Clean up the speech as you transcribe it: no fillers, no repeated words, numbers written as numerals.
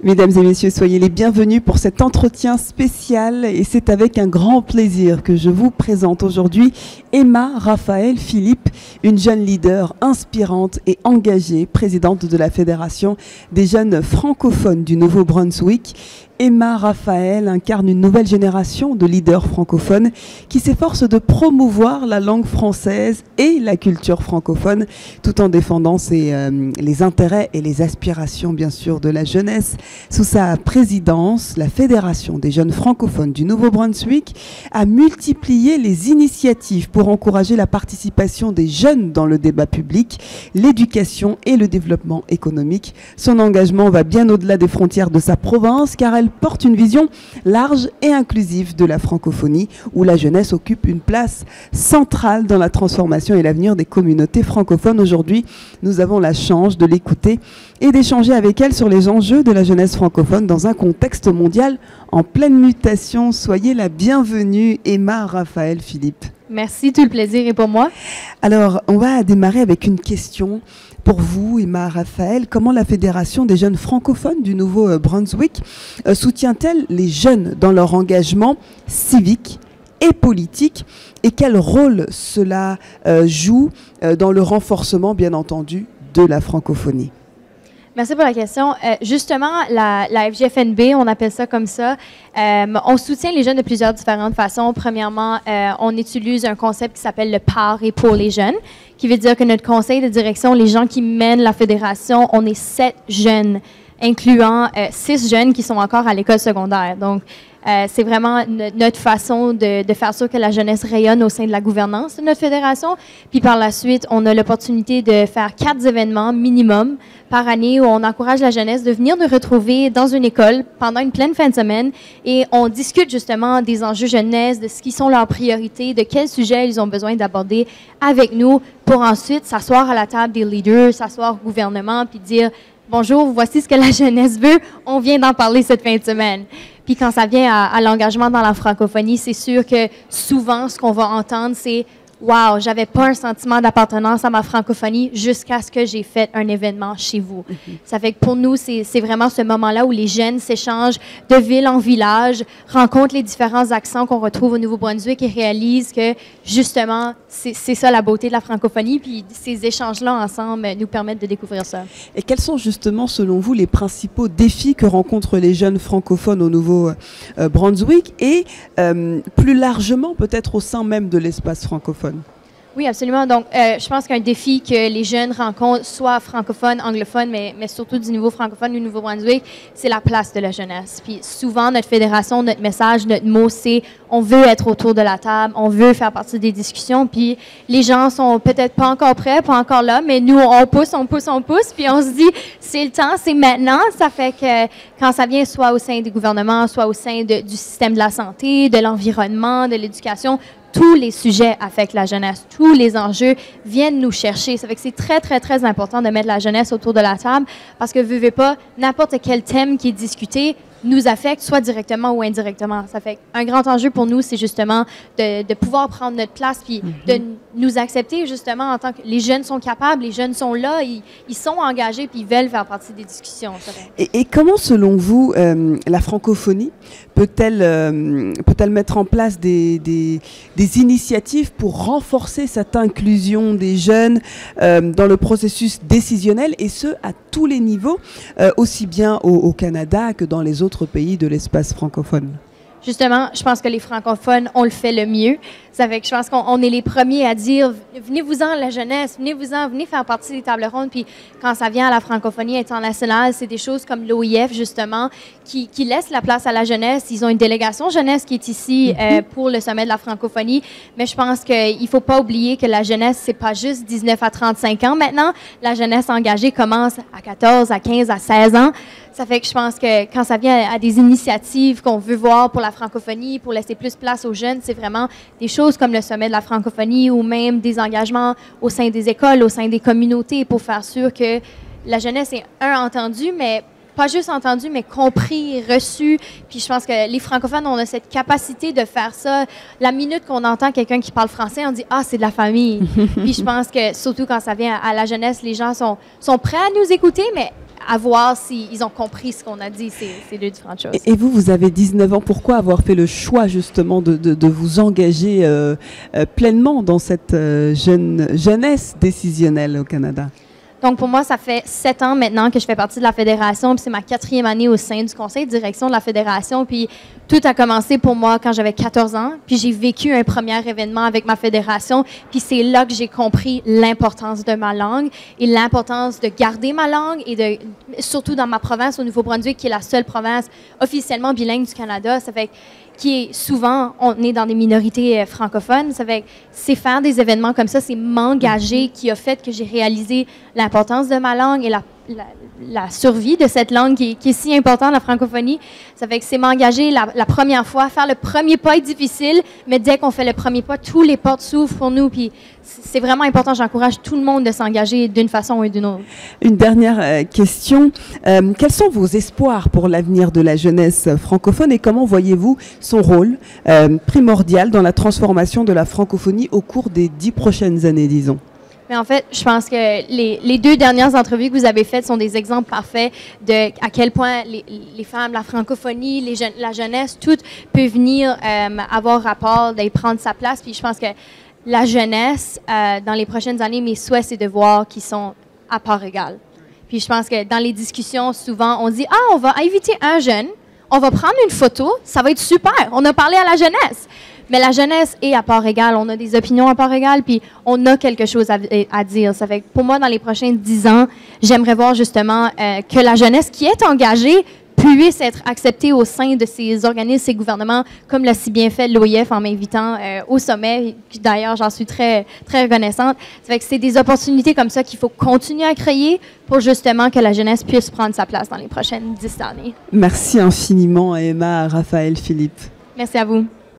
Mesdames et messieurs, soyez les bienvenus pour cet entretien spécial et c'est avec un grand plaisir que je vous présente aujourd'hui Emma Raphaël Philippe, une jeune leader inspirante et engagée, présidente de la Fédération des jeunes francophones du Nouveau-Brunswick. Emma Raphaël incarne une nouvelle génération de leaders francophones qui s'efforcent de promouvoir la langue française et la culture francophone tout en défendant les intérêts et les aspirations bien sûr de la jeunesse. Sous sa présidence, la Fédération des jeunes francophones du Nouveau-Brunswick a multiplié les initiatives pour encourager la participation des jeunes dans le débat public, l'éducation et le développement économique. Son engagement va bien au-delà des frontières de sa province car elle porte une vision large et inclusive de la francophonie où la jeunesse occupe une place centrale dans la transformation et l'avenir des communautés francophones. Aujourd'hui, nous avons la chance de l'écouter et d'échanger avec elle sur les enjeux de la jeunesse francophone dans un contexte mondial en pleine mutation. Soyez la bienvenue, Emma Raphaël Philippe. Merci, tout le plaisir est pour moi. Alors, on va démarrer avec une question. Pour vous, Emma Raphaël, comment la Fédération des jeunes francophones du Nouveau-Brunswick soutient-elle les jeunes dans leur engagement civique et politique et quel rôle cela joue dans le renforcement, bien entendu, de la francophonie? Merci pour la question. Justement, la FGFNB, on appelle ça comme ça, on soutient les jeunes de plusieurs différentes façons. Premièrement, on utilise un concept qui s'appelle le par et pour les jeunes, qui veut dire que notre conseil de direction, les gens qui mènent la fédération, on est 7 jeunes, incluant 6 jeunes qui sont encore à l'école secondaire. Donc, c'est vraiment notre façon de faire sûr que la jeunesse rayonne au sein de la gouvernance de notre fédération. Puis par la suite, on a l'opportunité de faire 4 événements minimum par année où on encourage la jeunesse de venir nous retrouver dans une école pendant une pleine fin de semaine et on discute justement des enjeux jeunesse, de ce qui sont leurs priorités, de quels sujets ils ont besoin d'aborder avec nous pour ensuite s'asseoir à la table des leaders, s'asseoir au gouvernement puis dire « Bonjour, voici ce que la jeunesse veut, on vient d'en parler cette fin de semaine ». Puis quand ça vient à l'engagement dans la francophonie, c'est sûr que souvent, ce qu'on va entendre, c'est « Wow, j'avais pas un sentiment d'appartenance à ma francophonie jusqu'à ce que j'ai fait un événement chez vous. » Ça fait que pour nous, c'est vraiment ce moment-là où les jeunes s'échangent de ville en village, rencontrent les différents accents qu'on retrouve au Nouveau-Brunswick et réalisent que, justement, c'est ça la beauté de la francophonie. Puis ces échanges-là ensemble nous permettent de découvrir ça. Et quels sont justement, selon vous, les principaux défis que rencontrent les jeunes francophones au Nouveau-Brunswick et plus largement peut-être au sein même de l'espace francophone? Oui, absolument. Donc, je pense qu'un défi que les jeunes rencontrent, soit francophones, anglophones, mais surtout du niveau francophone du Nouveau-Brunswick, c'est la place de la jeunesse. Puis souvent, notre fédération, notre message, notre mot, c'est on veut être autour de la table, on veut faire partie des discussions. Puis les gens sont peut-être pas encore prêts, pas encore là, mais nous, on pousse, puis on se dit c'est le temps, c'est maintenant. Ça fait que quand ça vient soit au sein des gouvernements, soit au sein du système de la santé, de l'environnement, de l'éducation, tous les sujets affectent la jeunesse, tous les enjeux viennent nous chercher. Ça fait que c'est très, très, très important de mettre la jeunesse autour de la table parce que, veux pas, n'importe quel thème qui est discuté nous affecte, soit directement ou indirectement. Ça fait un grand enjeu pour nous, c'est justement de pouvoir prendre notre place puis de nous accepter justement en tant que les jeunes sont capables, les jeunes sont là, ils sont engagés puis ils veulent faire partie des discussions. Et comment, selon vous, la francophonie peut-elle mettre en place des initiatives pour renforcer cette inclusion des jeunes dans le processus décisionnel et ce, à tous les niveaux, aussi bien au Canada que dans les autres pays de l'espace francophone? Justement, je pense que les francophones, on le fait le mieux. Ça fait que je pense qu'on est les premiers à dire « Venez-vous-en, la jeunesse, venez-vous-en, venez faire partie des tables rondes. » Puis quand ça vient à la francophonie internationale, c'est des choses comme l'OIF, justement, qui laissent la place à la jeunesse. Ils ont une délégation jeunesse qui est ici pour le sommet de la francophonie. Mais je pense qu'il ne faut pas oublier que la jeunesse, c'est pas juste 19 à 35 ans maintenant. La jeunesse engagée commence à 14, à 15, à 16 ans. Ça fait que je pense que quand ça vient à des initiatives qu'on veut voir pour la francophonie, pour laisser plus place aux jeunes, c'est vraiment des choses comme le sommet de la francophonie ou même des engagements au sein des écoles, au sein des communautés pour faire sûr que la jeunesse est entendue, mais pas juste entendu, mais compris, reçu. Puis je pense que les francophones, on a cette capacité de faire ça. La minute qu'on entend quelqu'un qui parle français, on dit « Ah, c'est de la famille ». Puis je pense que, surtout quand ça vient à la jeunesse, les gens sont prêts à nous écouter, mais à voir s'ils ont compris ce qu'on a dit. C'est deux différentes choses. Et vous, vous avez 19 ans. Pourquoi avoir fait le choix justement de vous engager pleinement dans cette jeunesse décisionnelle au Canada? Donc, pour moi, ça fait 7 ans maintenant que je fais partie de la Fédération, puis c'est ma 4e année au sein du conseil de direction de la Fédération, puis tout a commencé pour moi quand j'avais 14 ans, puis j'ai vécu un premier événement avec ma Fédération, puis c'est là que j'ai compris l'importance de ma langue et l'importance de garder ma langue, et surtout dans ma province, au Nouveau-Brunswick, qui est la seule province officiellement bilingue du Canada. Ça fait qui est souvent, on est dans des minorités francophones. Ça fait c'est faire des événements comme ça, c'est m'engager qui a fait que j'ai réalisé l'importance de ma langue et la survie de cette langue qui est si importante, la francophonie. Ça fait que c'est m'engager la première fois, faire le premier pas est difficile, mais dès qu'on fait le premier pas, tous les portes s'ouvrent pour nous. Puis c'est vraiment important. J'encourage tout le monde de s'engager d'une façon ou d'une autre. Une dernière question. Quels sont vos espoirs pour l'avenir de la jeunesse francophone et comment voyez-vous son rôle primordial dans la transformation de la francophonie au cours des 10 prochaines années, disons? Mais en fait, je pense que les 2 dernières entrevues que vous avez faites sont des exemples parfaits de à quel point les femmes, la francophonie, la jeunesse, tout peut venir avoir rapport, d'y prendre sa place. Puis je pense que la jeunesse, dans les prochaines années, mes souhaits, c'est de voir qu'ils sont à part égale. Puis je pense que dans les discussions, souvent, on dit « Ah, on va inviter un jeune, on va prendre une photo, ça va être super, on a parlé à la jeunesse. » Mais la jeunesse est à part égale, on a des opinions à part égale, puis on a quelque chose à dire. Ça fait que pour moi, dans les prochains 10 ans, j'aimerais voir justement que la jeunesse qui est engagée puisse être acceptée au sein de ces organismes, ces gouvernements, comme l'a si bien fait l'OIF en m'invitant au sommet. D'ailleurs, j'en suis très, très reconnaissante. Ça fait que c'est des opportunités comme ça qu'il faut continuer à créer pour justement que la jeunesse puisse prendre sa place dans les prochaines 10 années. Merci infiniment, Emma Raphaël Philippe. Merci à vous.